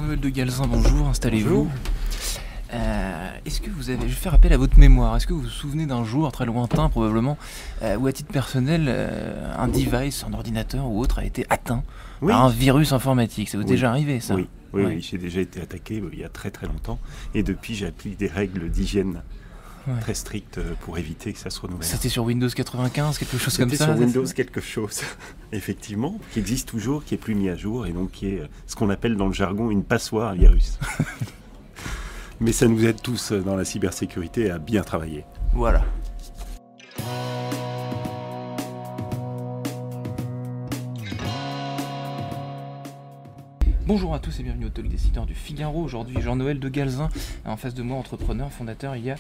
Jean-Noël de Galzin, bonjour, installez-vous. Est-ce que vous avez, je vais faire appel à votre mémoire, est-ce que vous vous souvenez d'un jour très lointain probablement, où à titre personnel, un device, un ordinateur ou autre a été atteint par un virus informatique? Ça vous est déjà arrivé ça? Oui, j'ai déjà été attaqué il y a très longtemps, et depuis j'applique des règles d'hygiène très strictes pour éviter que ça se renouvelle. C'était sur Windows 95, quelque chose comme ça? C'était sur Windows quelque chose, effectivement, qui existe toujours, qui est plus mis à jour, et donc qui est ce qu'on appelle dans le jargon une passoire à virus. Mais ça nous aide tous dans la cybersécurité à bien travailler. Voilà. Bonjour à tous et bienvenue au Talk Décideur du Figaro. Aujourd'hui, Jean-Noël de Galzin, en face de moi, entrepreneur, fondateur il y a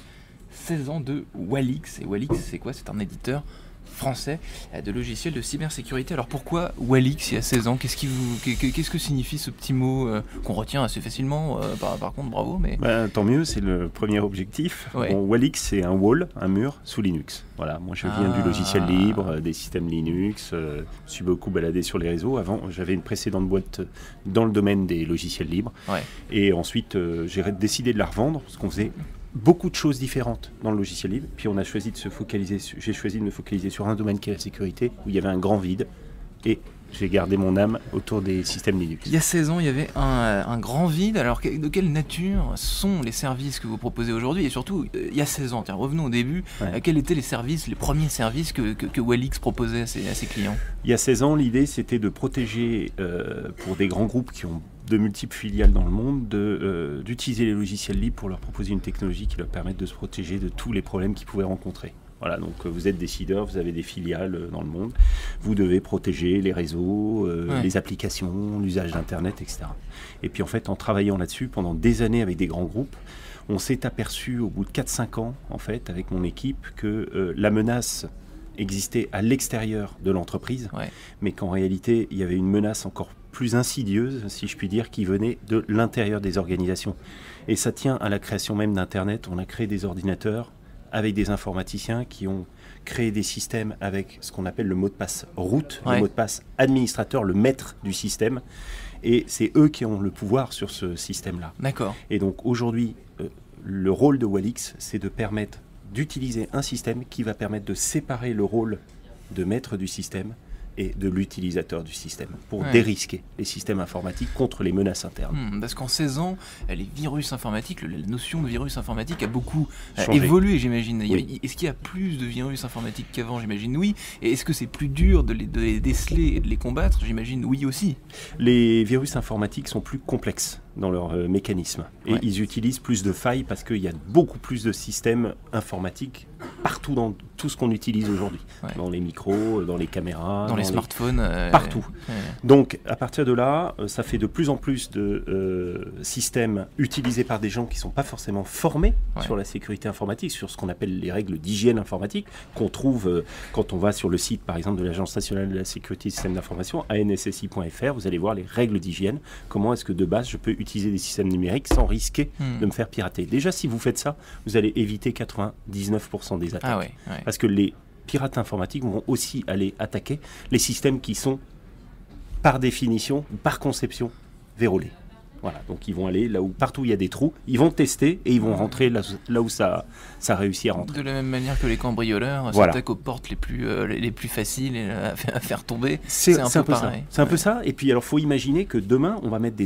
16 ans de Walix. Et Walix, c'est quoi? C'est un éditeur français de logiciels de cybersécurité. Alors pourquoi Walix il y a 16 ans? Qu'est-ce que signifie ce petit mot qu'on retient assez facilement? Par contre, bravo. Mais... tant mieux, c'est le premier objectif. Ouais. Bon, Walix, c'est un wall, un mur sous Linux. Voilà, moi je viens du logiciel libre, des systèmes Linux, je suis beaucoup baladé sur les réseaux. Avant, j'avais une précédente boîte dans le domaine des logiciels libres. Ouais. Et ensuite, j'ai décidé de la revendre parce qu'on faisait beaucoup de choses différentes dans le logiciel libre. Puis on a choisi de se focaliser, j'ai choisi de me focaliser sur un domaine qui est la sécurité, où il y avait un grand vide. Et j'ai gardé mon âme autour des systèmes Linux. Il y a 16 ans, il y avait un grand vide. Alors, de quelle nature sont les services que vous proposez aujourd'hui? Et surtout, il y a 16 ans, tiens, revenons au début. Quels étaient les services, les premiers services que Walix proposait à ses clients? Il y a 16 ans, l'idée, c'était de protéger, pour des grands groupes qui ont de multiples filiales dans le monde, d'utiliser les logiciels libres pour leur proposer une technologie qui leur permette de se protéger de tous les problèmes qu'ils pouvaient rencontrer. Voilà, donc vous êtes décideur, vous avez des filiales dans le monde, vous devez protéger les réseaux, les applications, l'usage d'Internet, etc. Et puis en fait, en travaillant là-dessus pendant des années avec des grands groupes, on s'est aperçu au bout de 4-5 ans, en fait, avec mon équipe, que la menace existait à l'extérieur de l'entreprise, mais qu'en réalité, il y avait une menace encore plus insidieuse, si je puis dire, qui venait de l'intérieur des organisations. Et ça tient à la création même d'Internet. On a créé des ordinateurs avec des informaticiens qui ont créé des systèmes avec ce qu'on appelle le mot de passe root, le mot de passe administrateur, le maître du système. Et c'est eux qui ont le pouvoir sur ce système-là. D'accord. Et donc aujourd'hui, le rôle de Walix, c'est de permettre d'utiliser un système qui va permettre de séparer le rôle de maître du système et de l'utilisateur du système, pour dérisquer les systèmes informatiques contre les menaces internes. Parce qu'en 16 ans, les virus informatiques, la notion de virus informatique a beaucoup évolué, j'imagine. Est-ce qu'il y a plus de virus informatiques qu'avant? J'imagine oui. Et est-ce que c'est plus dur de les déceler et de les combattre? J'imagine oui aussi. Les virus informatiques sont plus complexes dans leur mécanisme. Et ils utilisent plus de failles parce qu'il y a beaucoup plus de systèmes informatiques partout dans tout ce qu'on utilise aujourd'hui. Dans les micros, dans les caméras, dans les smartphones. Partout. Donc, à partir de là, ça fait de plus en plus de systèmes utilisés par des gens qui ne sont pas forcément formés sur la sécurité informatique, sur ce qu'on appelle les règles d'hygiène informatique, qu'on trouve quand on va sur le site, par exemple, de l'Agence nationale de la sécurité des systèmes d'information, ANSSI.fr, vous allez voir les règles d'hygiène. Comment est-ce que, de base, je peux utiliser des systèmes numériques sans risquer de me faire pirater. Déjà, si vous faites ça, vous allez éviter 99% des attaques. Parce que les pirates informatiques vont aussi aller attaquer les systèmes qui sont, par définition, par conception, verrouillés. Voilà, donc ils vont aller là où partout il y a des trous, ils vont tester et ils vont rentrer là où ça réussit à rentrer. De la même manière que les cambrioleurs s'attaquent aux portes les plus faciles à faire tomber, c'est un peu pareil. C'est un peu ça. Et puis alors faut imaginer que demain on va mettre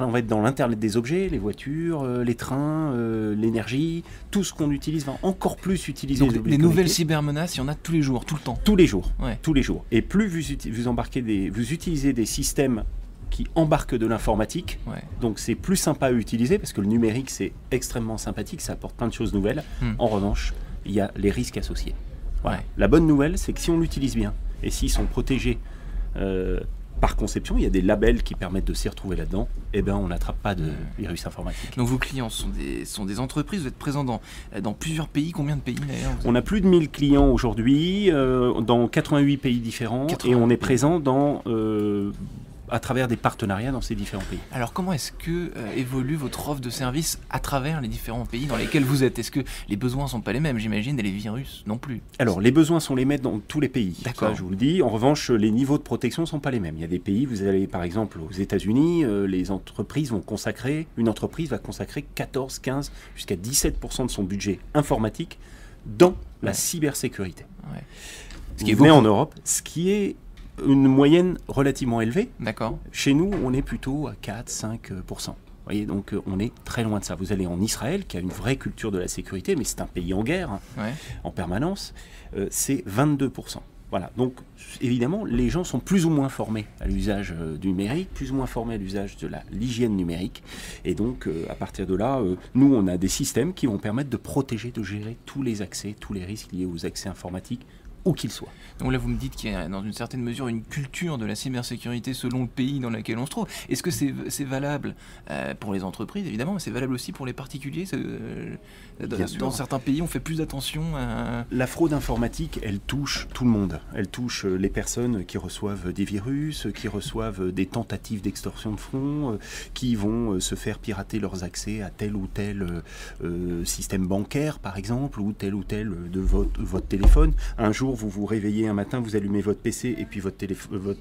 on va être dans l'internet des objets, les voitures, les trains, l'énergie, tout ce qu'on utilise va encore plus utiliser. Donc les nouvelles cybermenaces, il y en a tous les jours, tout le temps. Tous les jours, tous les jours. Et plus vous utilisez des systèmes qui embarque de l'informatique, donc c'est plus sympa à utiliser parce que le numérique c'est extrêmement sympathique, ça apporte plein de choses nouvelles. En revanche, il y a les risques associés. Voilà. La bonne nouvelle, c'est que si on l'utilise bien et s'ils sont protégés par conception, il y a des labels qui permettent de s'y retrouver là-dedans, et ben on n'attrape pas de virus informatique. Donc vos clients sont des entreprises, vous êtes présents dans plusieurs pays, combien de pays d'ailleurs? On a plus de 1000 clients aujourd'hui, dans 88 pays différents, et on est présent dans à travers des partenariats dans ces différents pays. Alors comment est-ce que évolue votre offre de service à travers les différents pays dans lesquels vous êtes? Est-ce que les besoins ne sont pas les mêmes, j'imagine, et les virus non plus? Alors les besoins sont les mêmes dans tous les pays, D'accord. ça je vous le dis. En revanche, les niveaux de protection ne sont pas les mêmes. Il y a des pays, vous allez par exemple aux États-Unis, les entreprises vont consacrer, une entreprise va consacrer 14, 15, jusqu'à 17% de son budget informatique dans la cybersécurité. Ouais. Ce qui est vrai en Europe, ce qui est une moyenne relativement élevée. D'accord. Chez nous, on est plutôt à 4-5%. Vous voyez, donc on est très loin de ça. Vous allez en Israël, qui a une vraie culture de la sécurité, mais c'est un pays en guerre, hein, Ouais. en permanence, c'est 22%. Voilà, donc évidemment, les gens sont plus ou moins formés à l'usage du numérique, plus ou moins formés à l'usage de l'hygiène numérique. Et donc, à partir de là, nous, on a des systèmes qui vont permettre de protéger, de gérer tous les accès, tous les risques liés aux accès informatiques, où qu'ils soient. Donc là, vous me dites qu'il y a dans une certaine mesure une culture de la cybersécurité selon le pays dans lequel on se trouve. Est-ce que c'est valable pour les entreprises, évidemment, mais c'est valable aussi pour les particuliers? Dans certains pays, on fait plus attention à... La fraude informatique, elle touche tout le monde. Elle touche les personnes qui reçoivent des virus, qui reçoivent des tentatives d'extorsion de fonds, qui vont se faire pirater leurs accès à tel ou tel système bancaire, par exemple, ou tel de votre téléphone. Un jour, vous vous réveillez un matin, vous allumez votre PC et puis votre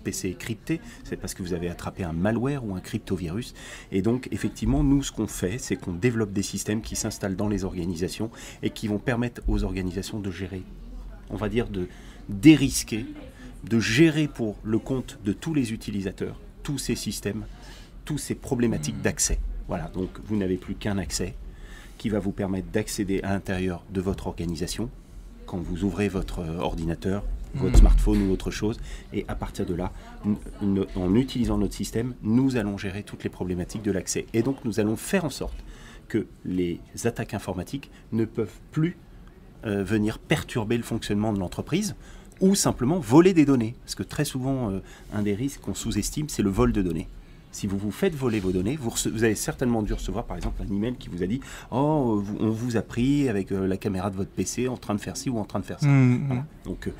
PC est crypté. C'est parce que vous avez attrapé un malware ou un cryptovirus. Et donc, effectivement, nous, ce qu'on fait, c'est qu'on développe des systèmes qui s'installent dans les organisations et qui vont permettre aux organisations de gérer, on va dire de dérisquer, de gérer pour le compte de tous les utilisateurs, tous ces systèmes, toutes ces problématiques d'accès. Voilà, donc vous n'avez plus qu'un accès qui va vous permettre d'accéder à l'intérieur de votre organisation quand vous ouvrez votre ordinateur, votre smartphone ou autre chose, et à partir de là, en utilisant notre système, nous allons gérer toutes les problématiques de l'accès. Et donc nous allons faire en sorte que les attaques informatiques ne peuvent plus venir perturber le fonctionnement de l'entreprise ou simplement voler des données. Parce que très souvent, un des risques qu'on sous-estime, c'est le vol de données. Si vous vous faites voler vos données, vous avez certainement dû recevoir par exemple un email qui vous a dit « Oh, on vous a pris avec la caméra de votre PC en train de faire ci ou en train de faire ça. Voilà. Donc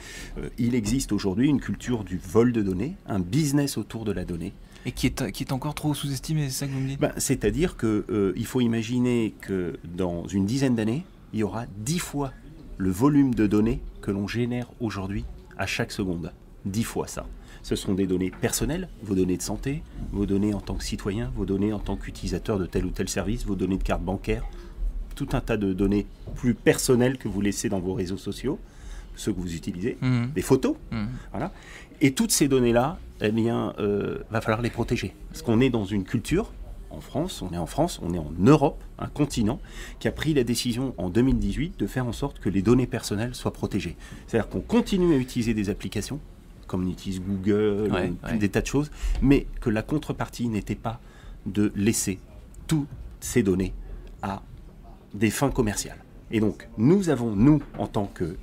il existe aujourd'hui une culture du vol de données, un business autour de la donnée. Et qui est encore trop sous-estimé, c'est ça que vous me dites? C'est-à-dire qu'il faut imaginer que dans une dizaine d'années, il y aura 10 fois le volume de données que l'on génère aujourd'hui à chaque seconde. 10 fois ça. Ce sont des données personnelles, vos données de santé, vos données en tant que citoyen, vos données en tant qu'utilisateur de tel ou tel service, vos données de carte bancaire, tout un tas de données plus personnelles que vous laissez dans vos réseaux sociaux, ceux que vous utilisez, des photos, voilà. Et toutes ces données-là, eh bien, va falloir les protéger. Parce qu'on est dans une culture, en France, on est en Europe, un continent, qui a pris la décision en 2018 de faire en sorte que les données personnelles soient protégées. C'est-à-dire qu'on continue à utiliser des applications, comme on utilise Google, des tas de choses, mais que la contrepartie n'était pas de laisser toutes ces données à des fins commerciales. Et donc, nous avons, nous, en tant que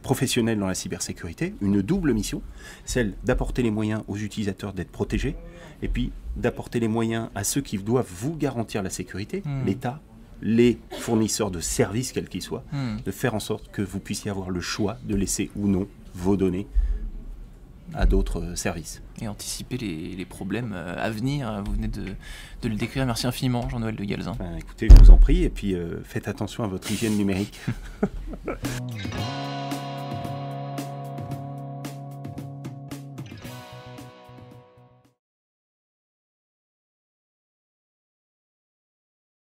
professionnels dans la cybersécurité, une double mission, celle d'apporter les moyens aux utilisateurs d'être protégés, et puis d'apporter les moyens à ceux qui doivent vous garantir la sécurité, l'État, les fournisseurs de services, quels qu'ils soient, de faire en sorte que vous puissiez avoir le choix de laisser ou non vos données à d'autres services. Et anticiper les problèmes à venir, vous venez de le décrire. Merci infiniment, Jean-Noël de Galzin. Écoutez, je vous en prie, et puis faites attention à votre hygiène numérique.